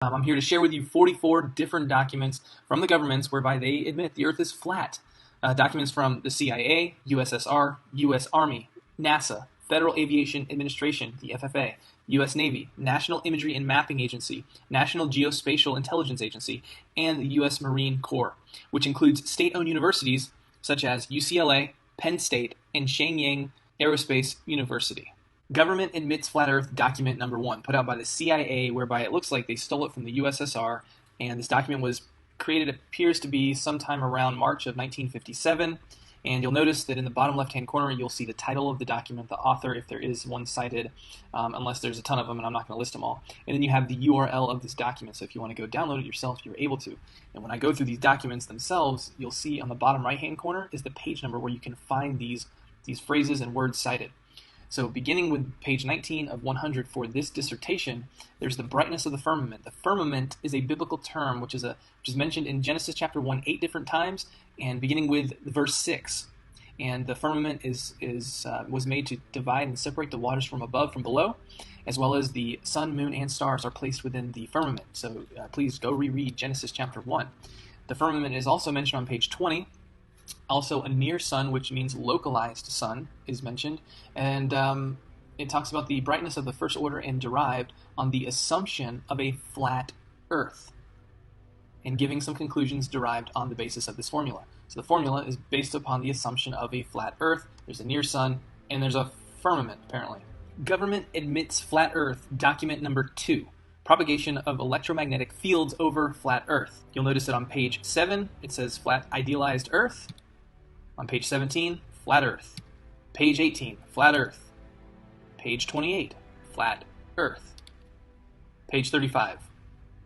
I'm here to share with you 44 different documents from the governments whereby they admit the Earth is flat. Documents from the CIA, USSR, U.S. Army, NASA, Federal Aviation Administration, the FAA, U.S. Navy, National Imagery and Mapping Agency, National Geospatial Intelligence Agency, and the U.S. Marine Corps, which includes state-owned universities such as UCLA, Penn State, and Shenyang Aerospace University. Government admits flat Earth document number 1, put out by the CIA, whereby it looks like they stole it from the USSR, and this document was created, appears to be sometime around March of 1957, and you'll notice that in the bottom left-hand corner you'll see the title of the document, the author, if there is one cited, unless there's a ton of them, and I'm not going to list them all, and then you have the URL of this document, so if you want to go download it yourself, you're able to. And when I go through these documents themselves, you'll see on the bottom right-hand corner is the page number where you can find these phrases and words cited. So beginning with page 19 of 100 for this dissertation, there's the brightness of the firmament. The firmament is a biblical term which is mentioned in Genesis chapter 1 8 different times, and beginning with verse 6. And the firmament was made to divide and separate the waters from above from below, as well as the sun, moon, and stars are placed within the firmament. So please go reread Genesis chapter 1. The firmament is also mentioned on page 20. Also, a near sun, which means localized sun, is mentioned, and it talks about the brightness of the first order and derived on the assumption of a flat Earth, and giving some conclusions derived on the basis of this formula. So the formula is based upon the assumption of a flat Earth. There's a near sun, and there's a firmament, apparently. Government admits flat Earth, document number 2. Propagation of electromagnetic fields over flat Earth. You'll notice that on page 7, it says flat idealized Earth. On page 17, flat Earth. Page 18, flat Earth. Page 28, flat Earth. Page 35,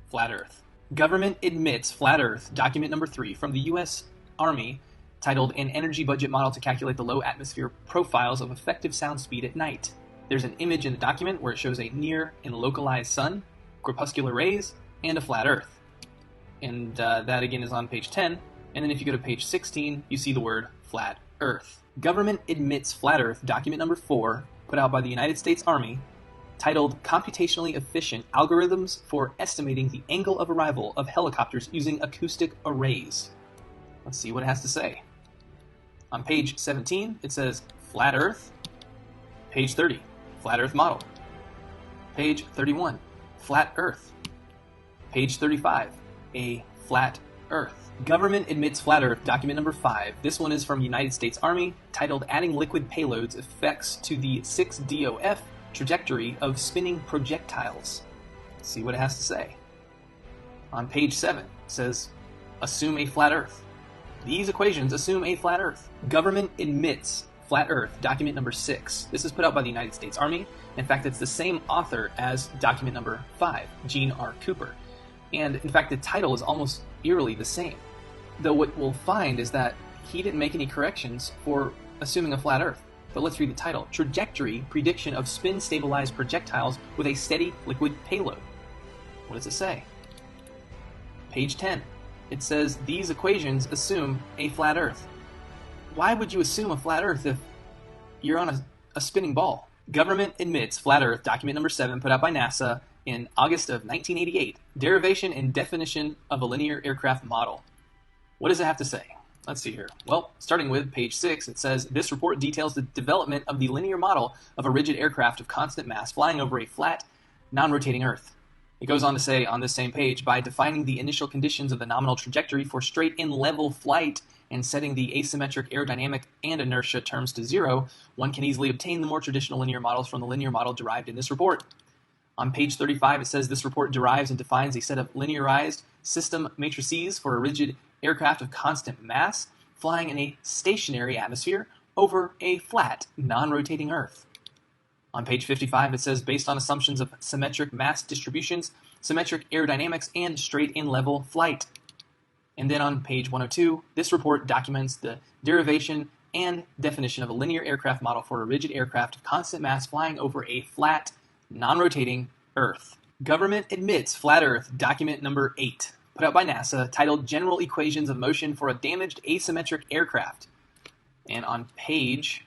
flat Earth. Government admits flat Earth, document number 3, from the U.S. Army, titled An Energy Budget Model to Calculate the Low Atmosphere Profiles of Effective Sound Speed at Night. There's an image in the document where it shows a near and localized sun, corpuscular rays, and a flat Earth. And that again is on page 10. And then if you go to page 16, you see the word flat Earth. Government admits flat Earth, document number 4, put out by the United States Army, titled Computationally Efficient Algorithms for Estimating the Angle of Arrival of Helicopters Using Acoustic Arrays. Let's see what it has to say. On page 17, it says flat Earth. Page 30, flat Earth model. Page 31, flat Earth. Page 35, a flat Earth. Government admits flat Earth, document number 5. This one is from United States Army, titled Adding Liquid Payloads Effects to the 6DOF Trajectory of Spinning Projectiles. Let's see what it has to say. On page 7, it says, Assume a flat Earth. These equations assume a flat Earth. Government admits flat Earth, document number 6. This is put out by the United States Army. In fact, it's the same author as document number 5, Gene R. Cooper. And in fact, the title is almost eerily the same. Though what we'll find is that he didn't make any corrections for assuming a flat Earth. But let's read the title. Trajectory Prediction of Spin-Stabilized Projectiles with a Steady Liquid Payload. What does it say? Page 10. It says, these equations assume a flat Earth. Why would you assume a flat Earth if you're on a spinning ball? Government admits flat Earth, document number 7, put out by NASA in August of 1988, derivation and definition of a linear aircraft model. What does it have to say? Let's see here. Well, starting with page 6, it says, this report details the development of the linear model of a rigid aircraft of constant mass flying over a flat, non-rotating Earth. It goes on to say on this same page, by defining the initial conditions of the nominal trajectory for straight and level flight and setting the asymmetric aerodynamic and inertia terms to 0, one can easily obtain the more traditional linear models from the linear model derived in this report. On page 35, it says this report derives and defines a set of linearized system matrices for a rigid aircraft of constant mass flying in a stationary atmosphere over a flat, non-rotating Earth. On page 55, it says based on assumptions of symmetric mass distributions, symmetric aerodynamics, and straight and level flight. And then on page 102, this report documents the derivation and definition of a linear aircraft model for a rigid aircraft of constant mass flying over a flat, non-rotating Earth. Government admits flat Earth, document number 8, put out by NASA, titled General Equations of Motion for a Damaged Asymmetric Aircraft. And on page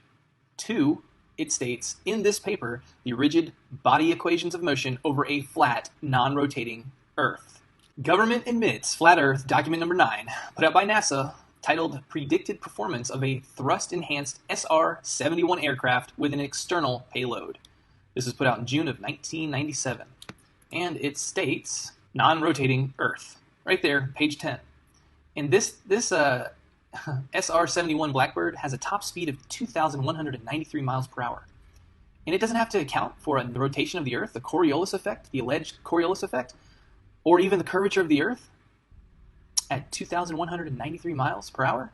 2, it states, in this paper, the rigid body equations of motion over a flat, non-rotating Earth. Government admits flat Earth document number 9, put out by NASA, titled Predicted Performance of a Thrust-Enhanced SR-71 Aircraft with an External Payload. This was put out in June of 1997. And it states non-rotating Earth. Right there, page 10. And this SR-71 Blackbird has a top speed of 2,193 miles per hour. And it doesn't have to account for the rotation of the Earth, the Coriolis effect, the alleged Coriolis effect, or even the curvature of the Earth at 2,193 miles per hour.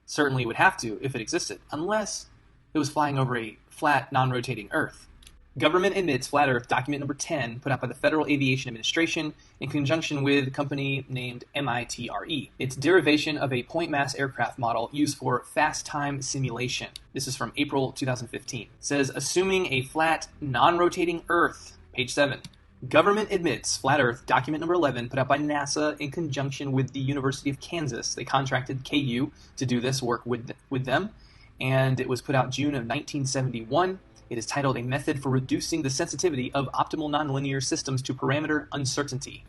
Certainly would have to if it existed, unless it was flying over a flat, non-rotating Earth. Government admits flat Earth document number 10, put out by the Federal Aviation Administration in conjunction with a company named MITRE. It's derivation of a point mass aircraft model used for fast time simulation. This is from April 2015. It says, assuming a flat, non-rotating Earth, page 7. Government admits flat Earth document number 11, put out by NASA in conjunction with the University of Kansas. They contracted KU to do this work with them, and it was put out June of 1971. It is titled A Method for Reducing the Sensitivity of Optimal Nonlinear Systems to Parameter Uncertainty.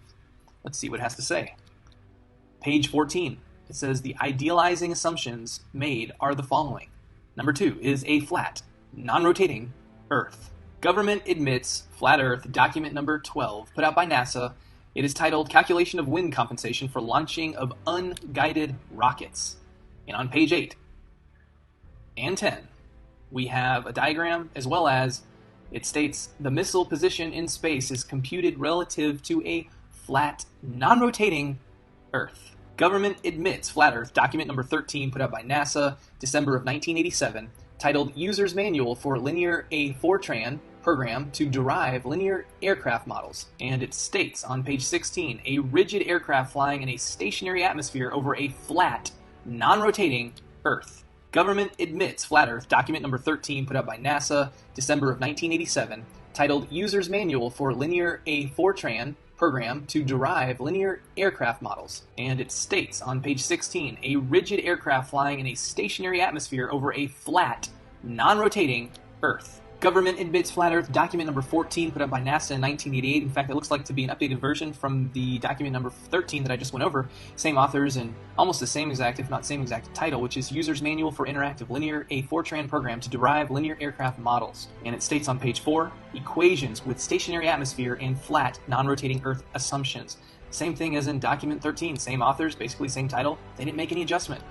Let's see what it has to say. Page 14. It says the idealizing assumptions made are the following. Number 2 is a flat, non-rotating Earth. Government admits flat Earth document number 12, put out by NASA. It is titled Calculation of Wind Compensation for Launching of Unguided Rockets. And on page 8 and 10, we have a diagram, as well as it states the missile position in space is computed relative to a flat, non-rotating Earth. Government admits flat Earth document number 13, put out by NASA, December of 1987, titled User's Manual for Linear A Fortran Program to Derive Linear Aircraft Models. And it states on page 16, a rigid aircraft flying in a stationary atmosphere over a flat, non-rotating Earth. Government admits flat Earth document number 13, put out by NASA, December of 1987, titled User's Manual for Linear A Fortran Program to Derive Linear Aircraft Models. And it states on page 16, a rigid aircraft flying in a stationary atmosphere over a flat, non-rotating Earth. Government admits flat Earth document number 14, put out by NASA in 1988. In fact, it looks like to be an updated version from the document number 13 that I just went over. Same authors and almost the same exact, if not same exact title, which is User's Manual for Interactive Linear A Fortran Program to Derive Linear Aircraft Models. And it states on page 4, equations with stationary atmosphere and flat, non-rotating Earth assumptions. Same thing as in document 13, same authors, basically same title. They didn't make any adjustment.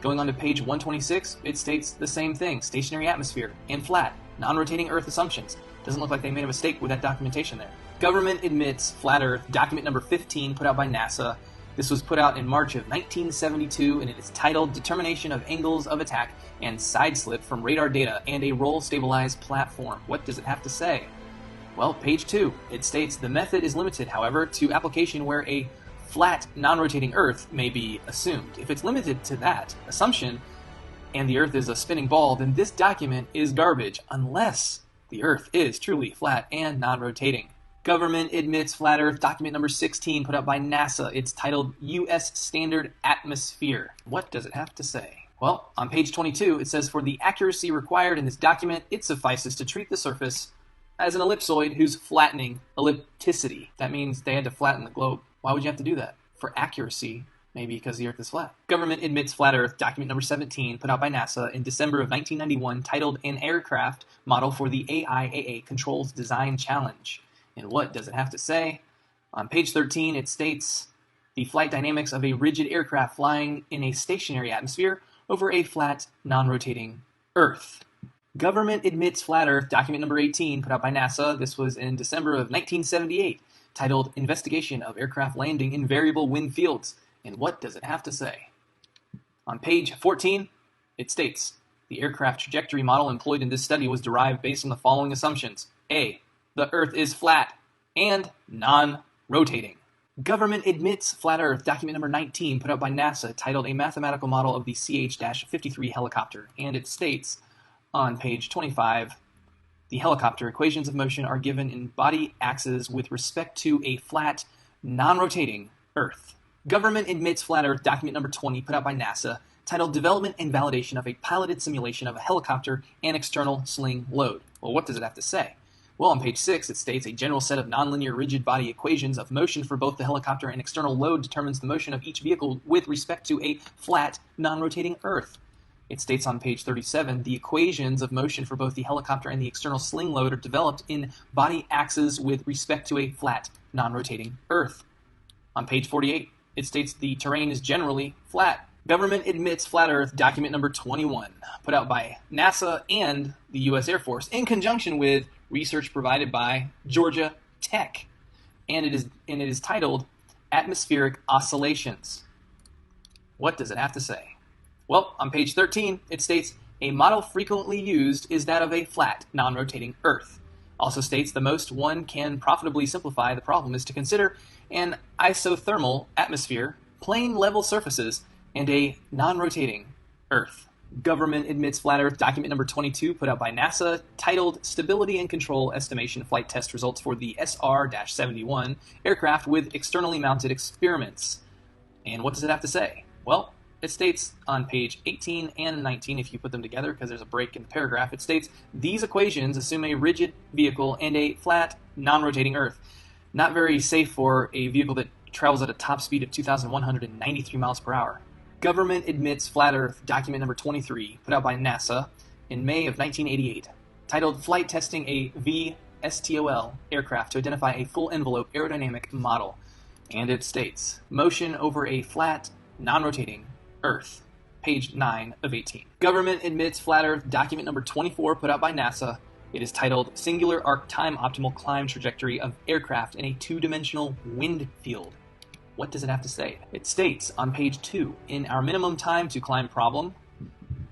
Going on to page 126, it states the same thing, stationary atmosphere and flat, non-rotating Earth assumptions. Doesn't look like they made a mistake with that documentation there. Government admits flat Earth document number 15, put out by NASA. This was put out in March of 1972, and it is titled Determination of Angles of Attack and Side Slip from Radar Data and a Roll-Stabilized Platform. What does it have to say? Well, page 2, it states the method is limited, however, to application where a flat, non-rotating Earth may be assumed. If it's limited to that assumption, and the Earth is a spinning ball, then this document is garbage, unless the Earth is truly flat and non-rotating. Government admits flat Earth document number 16, put out by NASA. It's titled U.S. Standard Atmosphere. What does it have to say? Well, on page 22, it says, for the accuracy required in this document, it suffices to treat the surface as an ellipsoid whose flattening ellipticity. That means they had to flatten the globe. Why would you have to do that? For accuracy, maybe because the Earth is flat. Government admits flat Earth document number 17, put out by NASA in December of 1991, titled An Aircraft Model for the AIAA Controls Design Challenge. And what does it have to say? On page 13, it states the flight dynamics of a rigid aircraft flying in a stationary atmosphere over a flat, non-rotating Earth. Government admits flat Earth document number 18, put out by NASA. This was in December of 1978, titled Investigation of Aircraft Landing in Variable Wind Fields. And what does it have to say? On page 14, it states, the aircraft trajectory model employed in this study was derived based on the following assumptions. A, the Earth is flat and non-rotating. Government admits flat Earth document number 19, put out by NASA, titled A Mathematical Model of the CH-53 Helicopter. And it states on page 25, the helicopter equations of motion are given in body axes with respect to a flat, non-rotating Earth. Government admits flat Earth document number 20, put out by NASA, titled Development and Validation of a Piloted Simulation of a Helicopter and External Sling Load. Well, what does it have to say? Well, on page 6, it states a general set of nonlinear rigid body equations of motion for both the helicopter and external load determines the motion of each vehicle with respect to a flat, non-rotating Earth. It states on page 37, the equations of motion for both the helicopter and the external sling load are developed in body axes with respect to a flat, non-rotating Earth. On page 48, it states the terrain is generally flat. Government admits flat Earth, document number 21, put out by NASA and the U.S. Air Force in conjunction with research provided by Georgia Tech, and it is titled Atmospheric Oscillations. What does it have to say? Well, on page 13, it states a model frequently used is that of a flat, non-rotating Earth. Also states the most one can profitably simplify the problem is to consider an isothermal atmosphere, plane level surfaces, and a non-rotating Earth. Government admits flat Earth, document number 22, put out by NASA, titled Stability and Control Estimation Flight Test Results for the SR-71 aircraft with externally mounted experiments. And what does it have to say? Well, it states on page 18 and 19, if you put them together, because there's a break in the paragraph, it states, these equations assume a rigid vehicle and a flat, non-rotating Earth. Not very safe for a vehicle that travels at a top speed of 2,193 miles per hour. Government admits flat Earth, document number 23, put out by NASA in May of 1988, titled Flight Testing a VSTOL aircraft to identify a full envelope aerodynamic model. And it states, motion over a flat, non-rotating Earth, page 9 of 18. Government admits flat Earth, document number 24, put out by NASA. It is titled Singular Arc Time Optimal Climb Trajectory of Aircraft in a Two-Dimensional Wind Field. What does it have to say? It states on page 2, in our minimum time to climb problem,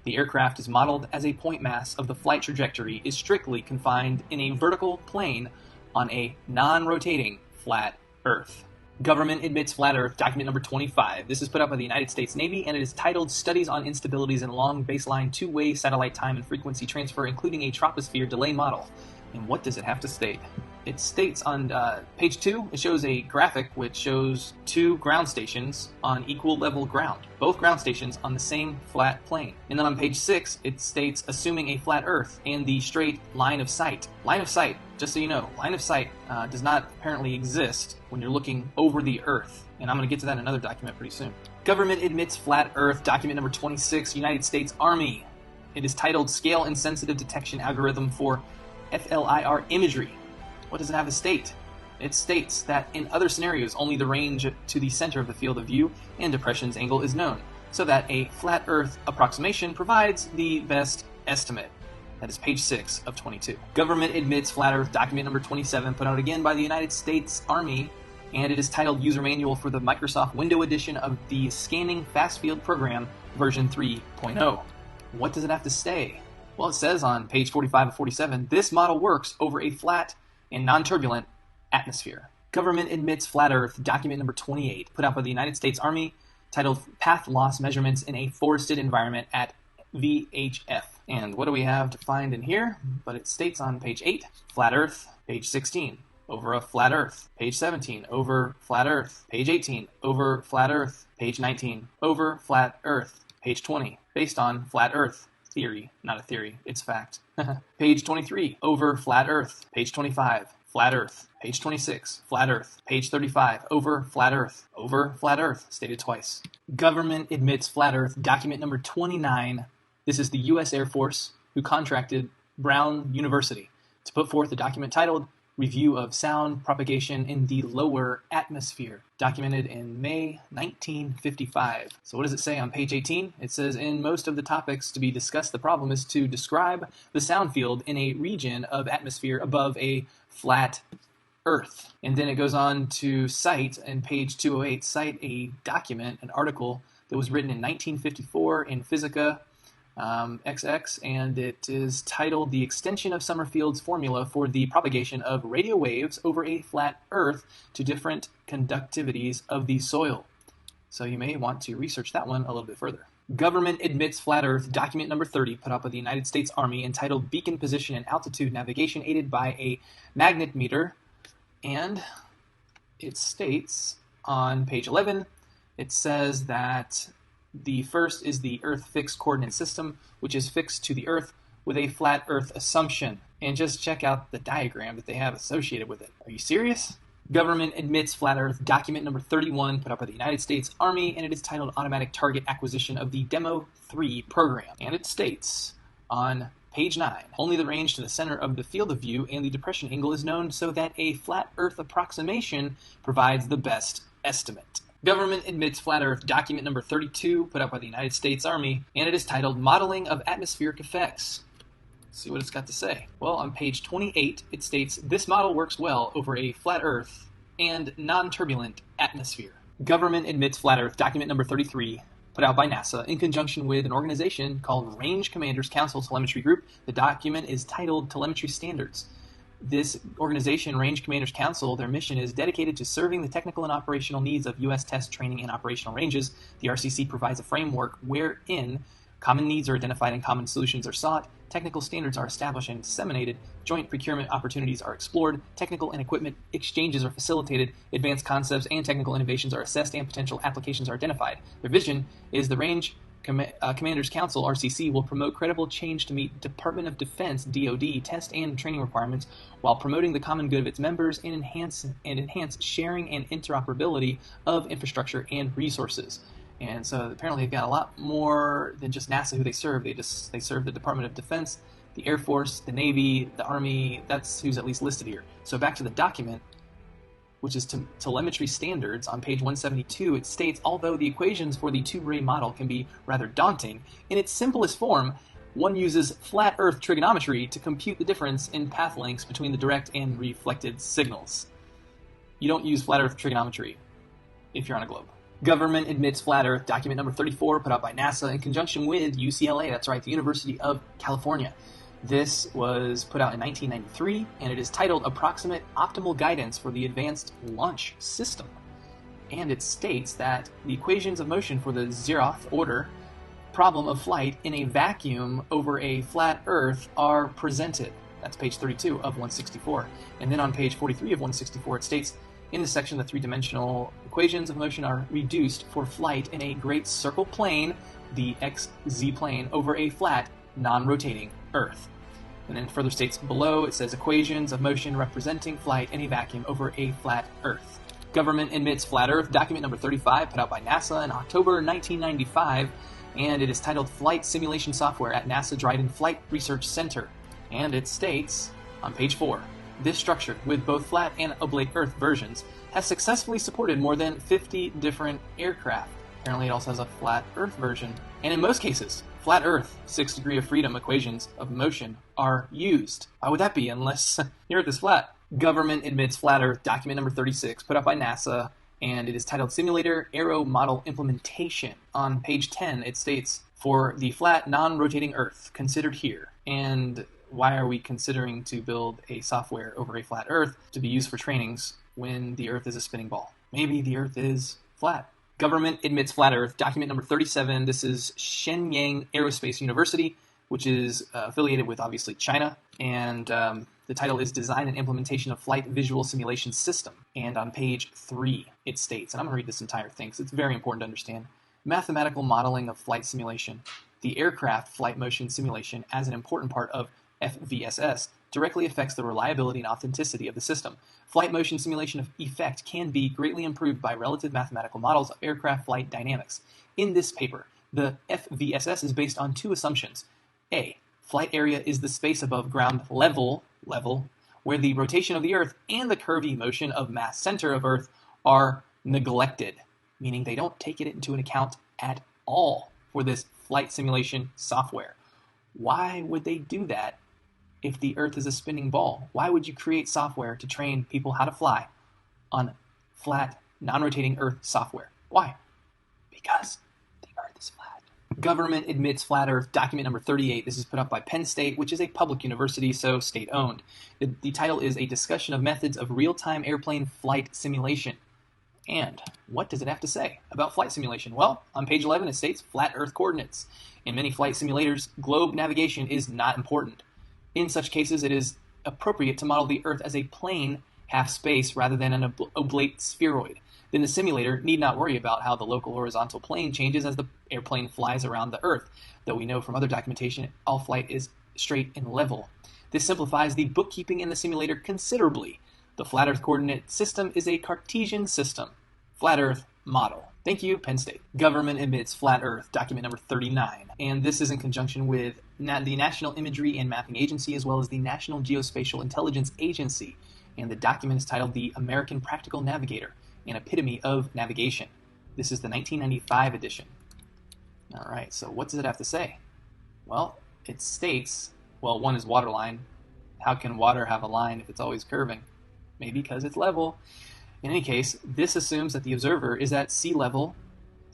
the aircraft is modeled as a point mass of the flight trajectory is strictly confined in a vertical plane on a non-rotating flat Earth. Government admits flat Earth, document number 25. This is put out by the United States Navy, and it is titled Studies on Instabilities in Long Baseline Two-Way Satellite Time and Frequency Transfer, including a Troposphere Delay Model. And what does it have to state? It states on page 2, it shows a graphic which shows two ground stations on equal level ground, both ground stations on the same flat plane. And then on page 6, it states assuming a flat Earth and the straight line of sight. Line of sight, just so you know, line of sight does not apparently exist when you're looking over the Earth. And I'm going to get to that in another document pretty soon. Government admits flat Earth, document number 26, United States Army. It is titled Scale Insensitive Detection Algorithm for FLIR Imagery. What does it have to state? It states that in other scenarios, only the range to the center of the field of view and depression's angle is known, so that a flat Earth approximation provides the best estimate. That is page 6 of 22. Government admits flat Earth, document number 27, put out again by the United States Army, and it is titled User Manual for the Microsoft Windows edition of the Scanning Fast Field Program, version 3.0. What does it have to say? Well, it says on page 45 of 47, this model works over a flat and non-turbulent atmosphere. Government admits flat Earth, document number 28, put out by the United States Army, titled Path Loss Measurements in a Forested Environment at VHF. And what do we have to find in here? But it states on page 8, flat Earth, page 16, over a flat Earth, page 17, over flat Earth, page 18, over flat Earth, page 19, over flat Earth, page 20, based on flat Earth. Theory, not a theory, it's fact. Page 23, over flat Earth. Page 25, flat Earth. Page 26, flat Earth. Page 35, over flat Earth. Over flat Earth, stated twice. Government admits flat Earth, document number 29. This is the U.S. Air Force, who contracted Brown University to put forth a document titled Review of Sound Propagation in the Lower Atmosphere, documented in May 1955. So what does it say on page 18? It says, in most of the topics to be discussed, the problem is to describe the sound field in a region of atmosphere above a flat Earth. And then it goes on to cite, in page 208, cite a document, an article that was written in 1954 in Physica XX, and it is titled The Extension of Summerfield's Formula for the Propagation of Radio Waves Over a Flat Earth to Different Conductivities of the Soil. So you may want to research that one a little bit further. Government admits flat Earth, document number 30, put out by the United States Army, entitled Beacon Position and Altitude Navigation Aided by a Magnetometer. And it states on page 11, it says that the first is the Earth Fixed Coordinate System, which is fixed to the Earth with a flat Earth assumption. And just check out the diagram that they have associated with it. Are you serious? Government admits flat Earth, document number 31, put out by the United States Army, and it is titled Automatic Target Acquisition of the Demo 3 Program. And it states on page 9, only the range to the center of the field of view and the depression angle is known, so that a flat Earth approximation provides the best estimate. Government admits flat Earth, document number 32, put out by the United States Army, and it is titled Modeling of Atmospheric Effects. Let's see what it's got to say. Well, on page 28, it states, this model works well over a flat Earth and non-turbulent atmosphere. Government admits flat Earth, document number 33, put out by NASA in conjunction with an organization called Range Commanders Council Telemetry Group. The document is titled Telemetry Standards. This organization, Range Commanders Council, their mission is dedicated to serving the technical and operational needs of U.S. test, training, and operational ranges. The RCC provides a framework wherein common needs are identified and common solutions are sought, technical standards are established and disseminated, joint procurement opportunities are explored, technical and equipment exchanges are facilitated, advanced concepts and technical innovations are assessed, and potential applications are identified. Their vision is the Range Commanders Council, RCC, will promote credible change to meet Department of Defense, DoD, test and training requirements while promoting the common good of its members and enhance sharing and interoperability of infrastructure and resources. And so apparently they've got a lot more than just NASA who they serve. They serve the Department of Defense, the Air Force, the Navy, the Army. That's who's at least listed here. So back to the document, which is telemetry standards, on page 172, it states, although the equations for the two-ray model can be rather daunting, in its simplest form, one uses flat Earth trigonometry to compute the difference in path lengths between the direct and reflected signals. You don't use flat Earth trigonometry if you're on a globe. Government admits flat Earth, document number 34, put out by NASA in conjunction with UCLA, that's right, the University of California. This was put out in 1993, and it is titled Approximate Optimal Guidance for the Advanced Launch System. And it states that the equations of motion for the zeroth order problem of flight in a vacuum over a flat Earth are presented. That's page 32 of 164. And then on page 43 of 164, it states, in this section, the three-dimensional equations of motion are reduced for flight in a great circle plane, the XZ plane, over a flat, non-rotating Earth. And then further states below, it says equations of motion representing flight in a vacuum over a flat Earth. Government admits flat Earth, document number 35, put out by NASA in October 1995, and it is titled Flight Simulation Software at NASA Dryden Flight Research Center. And it states, on page 4, this structure, with both flat and oblate Earth versions, has successfully supported more than 50 different aircraft. Apparently it also has a flat Earth version. And in most cases, flat Earth, 6 degree of freedom equations of motion are used. Why would that be unless the Earth is flat? Government admits flat Earth, document number 36, put out by NASA, and it is titled Simulator Aero Model Implementation. On page 10, it states, for the flat, non-rotating Earth, considered here. And why are we considering to build a software over a flat Earth to be used for trainings when the Earth is a spinning ball? Maybe the Earth is flat. Government admits flat Earth, document number 37. This is Shenyang Aerospace University, which is affiliated with, obviously, China. And the title is Design and Implementation of Flight Visual Simulation System. And on page 3, it states, and I'm going to read this entire thing because it's very important to understand, mathematical modeling of flight simulation. The aircraft flight motion simulation as an important part of FVSS directly affects the reliability and authenticity of the system. Flight motion simulation of effect can be greatly improved by relative mathematical models of aircraft flight dynamics. In this paper, the FVSS is based on two assumptions. A, flight area is the space above ground level, where the rotation of the Earth and the curvy motion of mass center of Earth are neglected, meaning they don't take it into an account at all for this flight simulation software. Why would they do that if the Earth is a spinning ball? Why would you create software to train people how to fly on flat, non-rotating Earth software? Why? Because the Earth is flat. Government admits flat Earth, document number 38. This is put up by Penn State, which is a public university, so state-owned. The title is A Discussion of Methods of Real-Time Airplane Flight Simulation. And what does it have to say about flight simulation? Well, on page 11 it states flat Earth coordinates. In many flight simulators, globe navigation is not important. In such cases, it is appropriate to model the Earth as a plane half space rather than an oblate spheroid. Then the simulator need not worry about how the local horizontal plane changes as the airplane flies around the Earth. Though we know from other documentation, all flight is straight, and level. This simplifies the bookkeeping in the simulator considerably. The flat Earth coordinate system is a Cartesian system. Flat Earth model. Thank you, Penn State. Government admits flat Earth, document number 39. And this is in conjunction with the National Imagery and Mapping Agency, as well as the National Geospatial Intelligence Agency. And the document is titled The American Practical Navigator, an Epitome of Navigation. This is the 1995 edition. All right, so what does it have to say? Well, it states, well, one is waterline. How can water have a line if it's always curving? Maybe because it's level. In any case, this assumes that the observer is at sea level.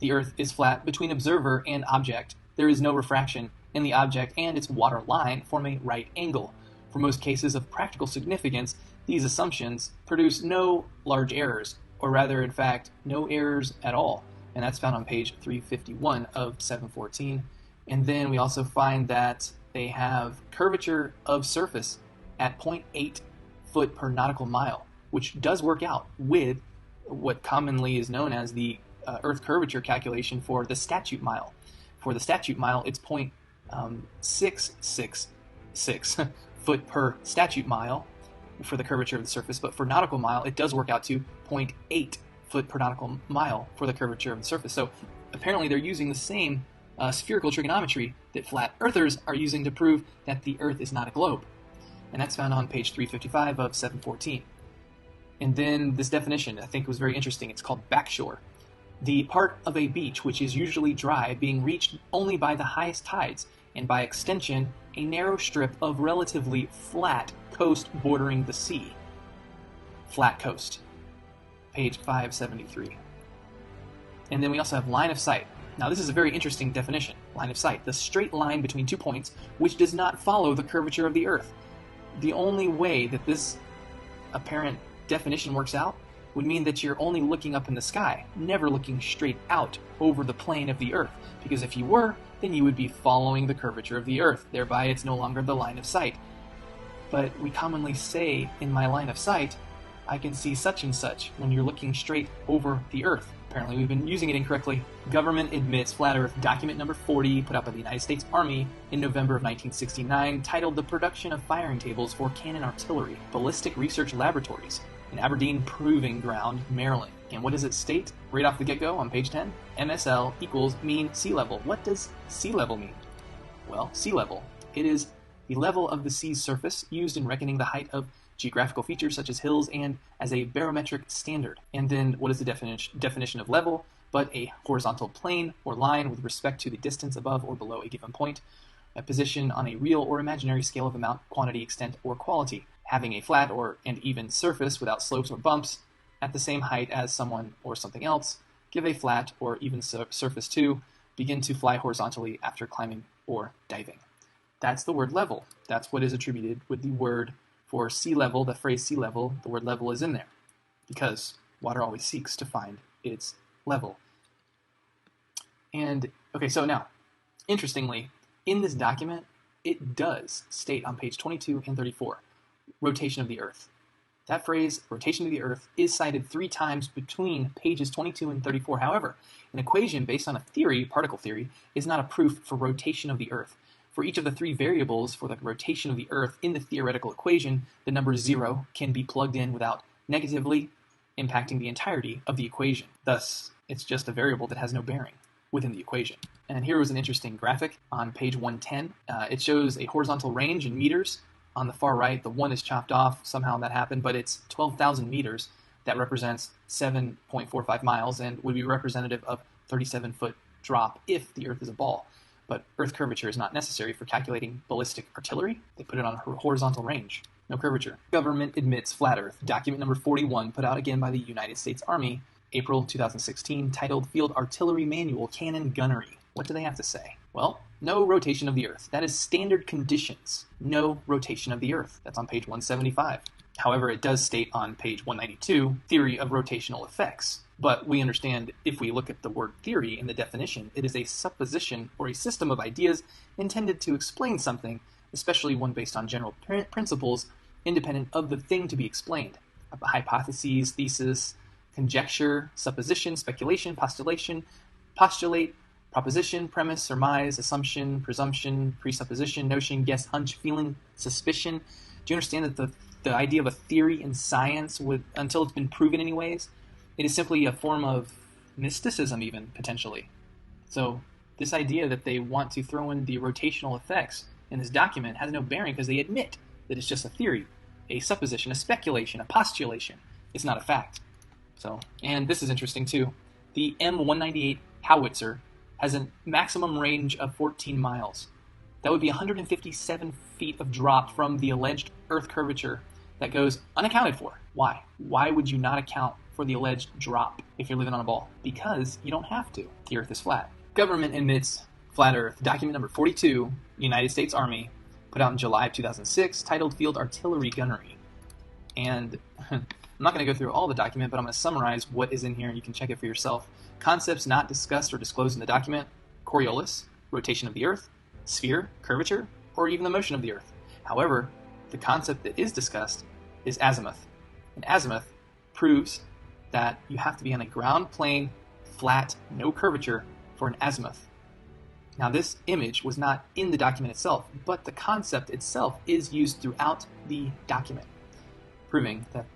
The Earth is flat between observer and object. There is no refraction, and the object and its water line form a right angle. For most cases of practical significance, these assumptions produce no large errors, or rather, in fact, no errors at all. And that's found on page 351 of 714. And then we also find that they have curvature of surface at 0.8 foot per nautical mile, which does work out with what commonly is known as the Earth curvature calculation for the statute mile. For the statute mile, it's 0.666 foot per statute mile for the curvature of the surface, but for nautical mile, it does work out to 0.8 foot per nautical mile for the curvature of the surface. So apparently they're using the same spherical trigonometry that flat earthers are using to prove that the Earth is not a globe. And that's found on page 355 of 714. And then this definition, I think, was very interesting. It's called backshore. The part of a beach which is usually dry, being reached only by the highest tides, and by extension, a narrow strip of relatively flat coast bordering the sea. Flat coast. Page 573. And then we also have line of sight. Now this is a very interesting definition. Line of sight, the straight line between 2 points which does not follow the curvature of the Earth. The only way that this apparent definition works out would mean that you're only looking up in the sky, never looking straight out over the plane of the Earth, because if you were, then you would be following the curvature of the Earth, thereby it's no longer the line of sight. But we commonly say, in my line of sight, I can see such and such when you're looking straight over the Earth. Apparently we've been using it incorrectly. Government admits flat Earth, document number 40, put out by the United States Army in November of 1969, titled The Production of Firing Tables for Cannon Artillery, Ballistic Research Laboratories, in Aberdeen Proving Ground, Maryland. And what does it state right off the get-go on page 10? MSL equals mean sea level. What does sea level mean? Well, sea level. It is the level of the sea's surface used in reckoning the height of geographical features such as hills and as a barometric standard. And then what is the definition of level? But a horizontal plane or line with respect to the distance above or below a given point, a position on a real or imaginary scale of amount, quantity, extent, or quality, having a flat or and even surface without slopes or bumps at the same height as someone or something else, give a flat or even surface to, begin to fly horizontally after climbing or diving. That's the word level. That's what is attributed with the word for sea level, the phrase sea level. The word level is in there because water always seeks to find its level. And, okay, so now, interestingly, in this document, it does state on page 22 and 34, rotation of the Earth. That phrase, rotation of the Earth, is cited 3 times between pages 22 and 34. However, an equation based on a theory, particle theory, is not a proof for rotation of the Earth. For each of the 3 variables for the rotation of the Earth in the theoretical equation, the number 0 can be plugged in without negatively impacting the entirety of the equation. Thus, it's just a variable that has no bearing within the equation. And here was an interesting graphic on page 110. It shows a horizontal range in meters. On the far right, the 1 is chopped off. Somehow that happened, but it's 12,000 meters. That represents 7.45 miles and would be representative of 37-foot drop if the Earth is a ball. But Earth curvature is not necessary for calculating ballistic artillery. They put it on a horizontal range. No curvature. Government admits flat Earth. Document number 41, put out again by the United States Army, April 2016, titled Field Artillery Manual Cannon Gunnery. What do they have to say? Well, no rotation of the Earth. That is standard conditions. No rotation of the Earth. That's on page 175. However, it does state on page 192, theory of rotational effects. But we understand if we look at the word theory in the definition, it is a supposition or a system of ideas intended to explain something, especially one based on general principles independent of the thing to be explained. Hypotheses, thesis, conjecture, supposition, speculation, postulate, proposition, premise, surmise, assumption, presumption, presupposition, notion, guess, hunch, feeling, suspicion. Do you understand that the idea of a theory in science, until it's been proven anyways, it is simply a form of mysticism even, potentially. So this idea that they want to throw in the rotational effects in this document has no bearing because they admit that it's just a theory, a supposition, a speculation, a postulation. It's not a fact. So, and this is interesting too. The M198 howitzer has a maximum range of 14 miles. That would be 157 feet of drop from the alleged Earth curvature that goes unaccounted for. Why? Why would you not account for the alleged drop if you're living on a ball? Because you don't have to. The Earth is flat. Government admits flat Earth. Document number 42, United States Army, put out in July of 2006, titled Field Artillery Gunnery. And I'm not going to go through all the document, but I'm going to summarize what is in here, and you can check it for yourself. Concepts not discussed or disclosed in the document: Coriolis, rotation of the Earth, sphere, curvature, or even the motion of the Earth. However, the concept that is discussed is azimuth. And azimuth proves that you have to be on a ground plane, flat, no curvature, for an azimuth. Now, this image was not in the document itself, but the concept itself is used throughout the document, proving that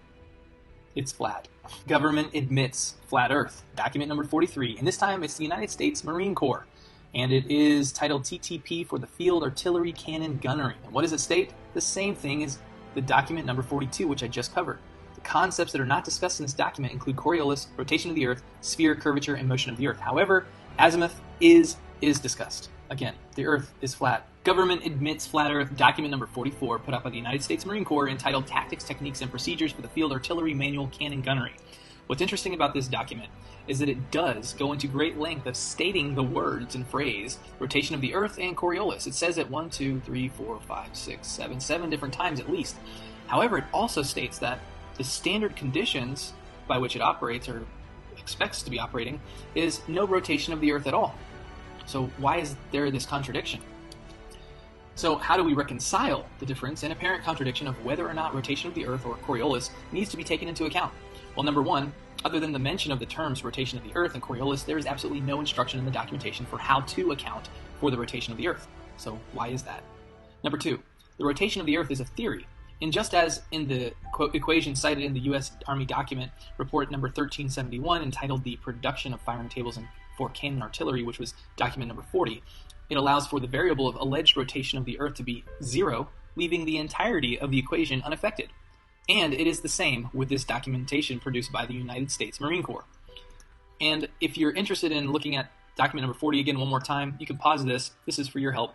it's flat. Government admits flat Earth. Document number 43, and this time it's the United States Marine Corps, and it is titled TTP for the Field Artillery Cannon Gunnery. And what does it state? The same thing as the document number 42, which I just covered. The concepts that are not discussed in this document include Coriolis, rotation of the Earth, sphere, curvature, and motion of the Earth. However, azimuth is discussed. Again, the Earth is flat. Government admits flat Earth. Document number 44, put out by the United States Marine Corps, entitled Tactics, Techniques, and Procedures for the Field Artillery Manual Cannon Gunnery. What's interesting about this document is that it does go into great length of stating the words and phrase rotation of the Earth and Coriolis. It says it 1, 2, 3, 4, 5, 6, 7 different times at least. However, it also states that the standard conditions by which it operates, or expects to be operating, is no rotation of the Earth at all. So why is there this contradiction? So how do we reconcile the difference and apparent contradiction of whether or not rotation of the Earth or Coriolis needs to be taken into account? Well, number one, other than the mention of the terms rotation of the Earth and Coriolis, there is absolutely no instruction in the documentation for how to account for the rotation of the Earth. So why is that? Number two, the rotation of the Earth is a theory. And just as in the equation cited in the U.S. Army document, report number 1371, entitled The Production of Firing Tables for Cannon Artillery, which was document number 40, it allows for the variable of alleged rotation of the Earth to be 0, leaving the entirety of the equation unaffected. And it is the same with this documentation produced by the United States Marine Corps. And if you're interested in looking at document number 40 again one more time, you can pause this. This is for your help,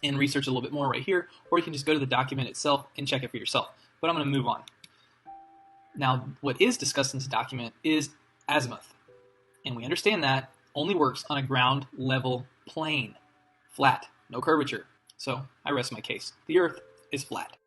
and research a little bit more right here, or you can just go to the document itself and check it for yourself. But I'm going to move on. Now, what is discussed in this document is azimuth. And we understand that only works on a ground level plane. Flat, no curvature. So I rest my case. The Earth is flat.